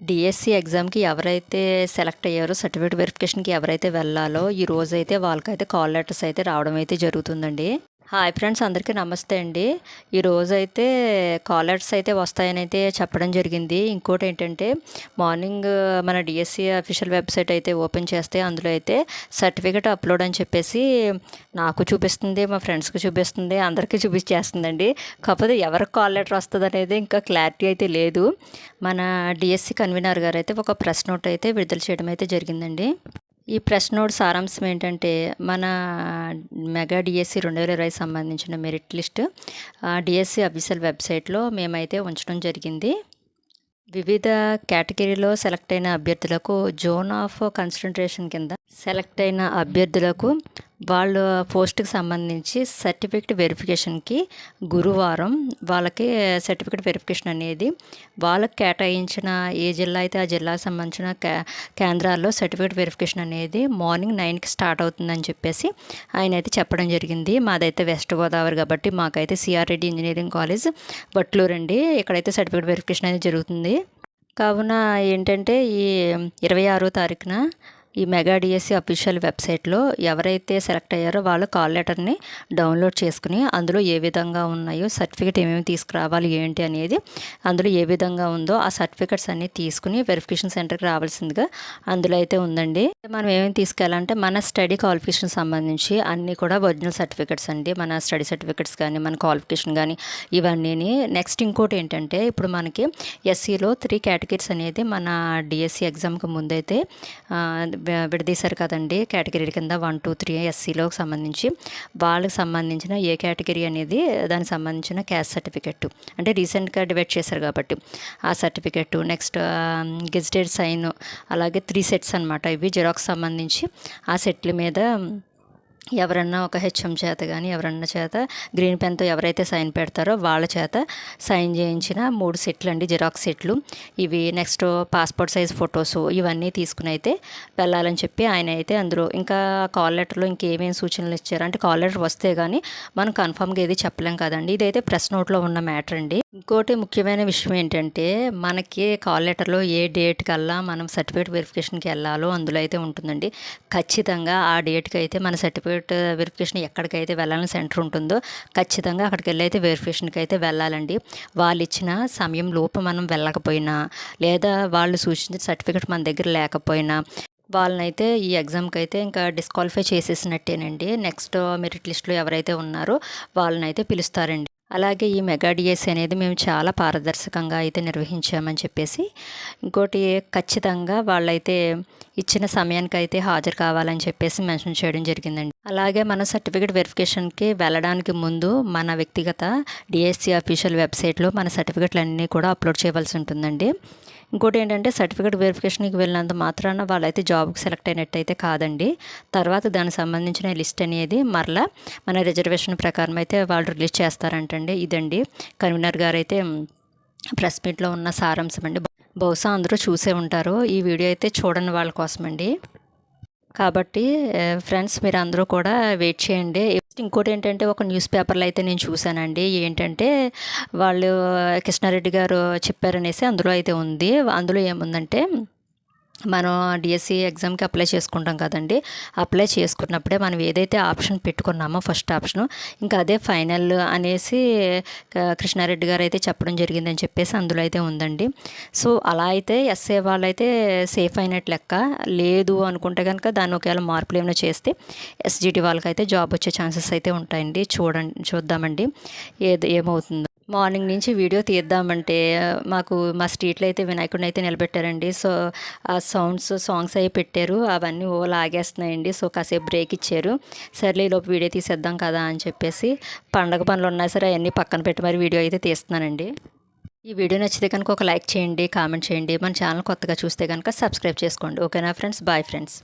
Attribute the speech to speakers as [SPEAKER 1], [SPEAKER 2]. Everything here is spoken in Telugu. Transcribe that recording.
[SPEAKER 1] డిఎస్సి ఎగ్జామ్కి ఎవరైతే సెలెక్ట్ అయ్యారో సర్టిఫికేట్ వెరిఫికేషన్కి ఎవరైతే వెళ్ళాలో ఈ రోజైతే వాళ్ళకైతే కాల్ లెటర్స్ అయితే రావడం అయితే జరుగుతుందండి. హాయ్ ఫ్రెండ్స్, అందరికీ నమస్తే అండి. ఈరోజైతే కాల్ లెటర్స్ అయితే వస్తాయని అయితే చెప్పడం జరిగింది. ఇంకోటి ఏంటంటే మార్నింగ్ మన డిఎస్సి అఫీషియల్ వెబ్సైట్ అయితే ఓపెన్ చేస్తే అందులో అయితే సర్టిఫికేట్ అప్లోడ్ అని చెప్పేసి నాకు చూపిస్తుంది, మా ఫ్రెండ్స్కి చూపిస్తుంది, అందరికీ చూపించేస్తుందండి. కాకపోతే ఎవరికి కాల్ లెటర్ వస్తుంది అనేది ఇంకా క్లారిటీ అయితే లేదు. మన డిఎస్సి కన్వీనర్ గారు అయితే ఒక ప్రెస్ నోట్ అయితే విడుదల చేయడం అయితే జరిగిందండి. ఈ ప్రెస్ నోట్ సారాంశం ఏంటంటే మన మెగా డిఎస్సి 2020 సంబంధించిన మెరిట్ లిస్ట్ డిఎస్సి అఫీషియల్ వెబ్సైట్లో మేమైతే ఉంచడం జరిగింది. వివిధ కేటగిరీలో సెలెక్ట్ అయిన అభ్యర్థులకు జోన్ ఆఫ్ కన్సంట్రేషన్ కింద సెలెక్ట్ అయిన అభ్యర్థులకు వాళ్ళ పోస్ట్కి సంబంధించి సర్టిఫికేట్ వెరిఫికేషన్కి గురువారం వాళ్ళకి సర్టిఫికేట్ వెరిఫికేషన్ అనేది వాళ్ళకి కేటాయించిన ఏ జిల్లా అయితే ఆ జిల్లాకు సంబంధించిన కేంద్రాల్లో సర్టిఫికేట్ వెరిఫికేషన్ అనేది మార్నింగ్ 9కి స్టార్ట్ అవుతుందని చెప్పేసి ఆయన అయితే చెప్పడం జరిగింది. మాదైతే వెస్ట్ గోదావరి కాబట్టి మాకైతే CR Reddy engineering college Vatluru అండి. ఇక్కడైతే సర్టిఫికేట్ వెరిఫికేషన్ అనేది జరుగుతుంది. కావున ఏంటంటే ఈ 26వ తారీఖున ఈ మెగా డిఎస్సి అఫీషియల్ వెబ్సైట్లో ఎవరైతే సెలెక్ట్ అయ్యారో వాళ్ళు కాల్ లెటర్ని డౌన్లోడ్ చేసుకుని అందులో ఏ విధంగా ఉన్నాయో సర్టిఫికేట్ ఏమేమి తీసుకురావాలి ఏంటి అనేది అందులో ఏ విధంగా ఉందో ఆ సర్టిఫికేట్స్ అన్నీ తీసుకుని వెరిఫికేషన్ సెంటర్కి రావాల్సిందిగా అందులో అయితే ఉందండి. మనం ఏమేమి తీసుకెళ్ళాలంటే మన స్టడీ క్వాలిఫికేషన్ సంబంధించి అన్నీ కూడా ఒరిజినల్ సర్టిఫికేట్స్ అండి. మన స్టడీ సర్టిఫికేట్స్ కానీ మన క్వాలిఫికేషన్ కానీ ఇవన్నీ. నెక్స్ట్ ఇంకోటి ఏంటంటే ఇప్పుడు మనకి ఎస్సీలో 3 కేటగిరీస్ అనేది మన డిఎస్సి ఎగ్జామ్కి ముందైతే విడదీశారు కదండి. కేటగిరీ కింద 1, 2, 3 ఎస్సీలోకి సంబంధించి వాళ్ళకి సంబంధించిన ఏ కేటగిరీ అనేది దానికి సంబంధించిన క్యాస్ట్ సర్టిఫికెట్ అంటే రీసెంట్గా డివైడ్ చేశారు కాబట్టి ఆ సర్టిఫికెట్, నెక్స్ట్ గెజిటెడ్ సైన్, అలాగే 3 సెట్స్ అనమాట. ఇవి జిరాక్స్ సంబంధించి ఆ సెట్ల మీద ఎవరన్నా ఒక హెచ్ఎం చేత కానీ ఎవరన్నా చేత గ్రీన్ పెన్తో ఎవరైతే సైన్ పెడతారో వాళ్ళ చేత సైన్ చేయించిన 3 సెట్లు అండి, జిరాక్స్ సెట్లు ఇవి. నెక్స్ట్ పాస్పోర్ట్ సైజ్ ఫొటోస్ ఇవన్నీ తీసుకుని అయితే వెళ్ళాలని చెప్పి ఆయన అయితే అందులో ఇంకా కాల్ లెటర్లో ఇంకేమేమి సూచనలు ఇచ్చారు అంటే కాల్ లెటర్ వస్తే కానీ మనం కన్ఫామ్గా ఏది చెప్పలేం కదండి. ఇదైతే ప్రెస్ నోట్లో ఉన్న మ్యాటర్ అండి. ఇంకోటి ముఖ్యమైన విషయం ఏంటంటే మనకి కాల్ లెటర్లో ఏ డేట్ కల్లా మనం సర్టిఫికేట్ వెరిఫికేషన్కి వెళ్ళాలో అందులో అయితే ఉంటుందండి. ఖచ్చితంగా ఆ డేట్కి అయితే మన సర్టిఫికేట్ వెరిఫికేషన్ ఎక్కడికైతే వెళ్ళాలని సెంటర్ ఉంటుందో ఖచ్చితంగా అక్కడికి వెళ్ళి అయితే వెరిఫికేషన్కి అయితే వెళ్ళాలండి. వాళ్ళు ఇచ్చిన సమయం లోపు మనం వెళ్ళకపోయినా లేదా వాళ్ళు సూచించిన సర్టిఫికేట్ మన దగ్గర లేకపోయినా వాళ్ళనైతే ఈ ఎగ్జామ్కి అయితే ఇంకా డిస్క్వాలిఫై చేసేసినట్టేనండి. నెక్స్ట్ మెరిట్ లిస్ట్లో ఎవరైతే ఉన్నారో వాళ్ళనైతే పిలుస్తారండి. అలాగే ఈ మెగా డిఎస్సి అనేది మేము చాలా పారదర్శకంగా అయితే నిర్వహించామని చెప్పేసి ఇంకోటి ఖచ్చితంగా వాళ్ళైతే ఇచ్చిన సమయానికి అయితే హాజరు కావాలని చెప్పేసి మెన్షన్ చేయడం జరిగిందండి. అలాగే మన సర్టిఫికేట్ వెరిఫికేషన్కి వెళ్ళడానికి ముందు మన వ్యక్తిగత డిఎస్సి అఫీషియల్ వెబ్సైట్లో మన సర్టిఫికేట్లు అన్నీ కూడా అప్లోడ్ చేయవలసి ఉంటుందండి. ఇంకోటి ఏంటంటే సర్టిఫికేట్ వెరిఫికేషన్కి వెళ్ళినంత మాత్రాన వాళ్ళైతే జాబ్కి సెలెక్ట్ అయినట్టయితే కాదండి. తర్వాత దానికి సంబంధించిన లిస్ట్ అనేది మరలా మన రిజర్వేషన్ ప్రకారం అయితే వాళ్ళు రిలీజ్ చేస్తారంటండి. ఇదండి కన్వీనర్ గారు అయితే ప్రెస్ మీట్లో ఉన్న సారాంశం అండి. బహుశా అందరూ చూసే ఉంటారు. ఈ వీడియో అయితే చూడని వాళ్ళ కోసమండి. కాబట్టి ఫ్రెండ్స్ మీరు అందరూ కూడా వెయిట్ చేయండి. ఇంకోటి ఏంటంటే ఒక న్యూస్ పేపర్లో అయితే నేను చూశానండి. ఏంటంటే వాళ్ళు కృష్ణారెడ్డి గారు చెప్పారనేసి అందులో అయితే ఉంది. అందులో ఏముందంటే మనం డిఎస్సి ఎగ్జామ్కి అప్లై చేసుకుంటాం కదండి. అప్లై చేసుకున్నప్పుడే మనం ఏదైతే ఆప్షన్ పెట్టుకున్నామో ఫస్ట్ ఆప్షను ఇంకా అదే ఫైనల్ అనేసి కృష్ణారెడ్డి గారు అయితే చెప్పడం జరిగిందని చెప్పేసి అందులో అయితే ఉందండి. సో అలా అయితే ఎస్ఏ వాళ్ళైతే సేఫ్ అయినట్టు లెక్క. లేదు అనుకుంటే కనుక దాన్ని ఒకవేళ మార్పులు ఏమైనా చేస్తే ఎస్జిటి వాళ్ళకైతే జాబ్ వచ్చే ఛాన్సెస్ అయితే ఉంటాయండి. చూద్దామండి ఏమవుతుందో. మార్నింగ్ నుంచి వీడియో తీద్దామంటే మాకు మా స్ట్రీట్లో అయితే వినాయకుడిని అయితే నిలబెట్టారండి. సో ఆ సాంగ్స్ అవి పెట్టారు, అవన్నీ లాగేస్తున్నాయండి. సో కాసేపు బ్రేక్ ఇచ్చారు. సర్లే ఈలోపు వీడియో తీసేద్దాం కదా అని చెప్పేసి పండగ పనులు ఉన్నా సరే అవన్నీ పక్కన పెట్టి మరి వీడియో అయితే తీస్తున్నానండి. ఈ వీడియో నచ్చితే కనుక ఒక లైక్ చేయండి, కామెంట్ చేయండి. మన ఛానల్ కొత్తగా చూస్తే కనుక సబ్స్క్రైబ్ చేసుకోండి. ఓకేనా ఫ్రెండ్స్? Bye friends.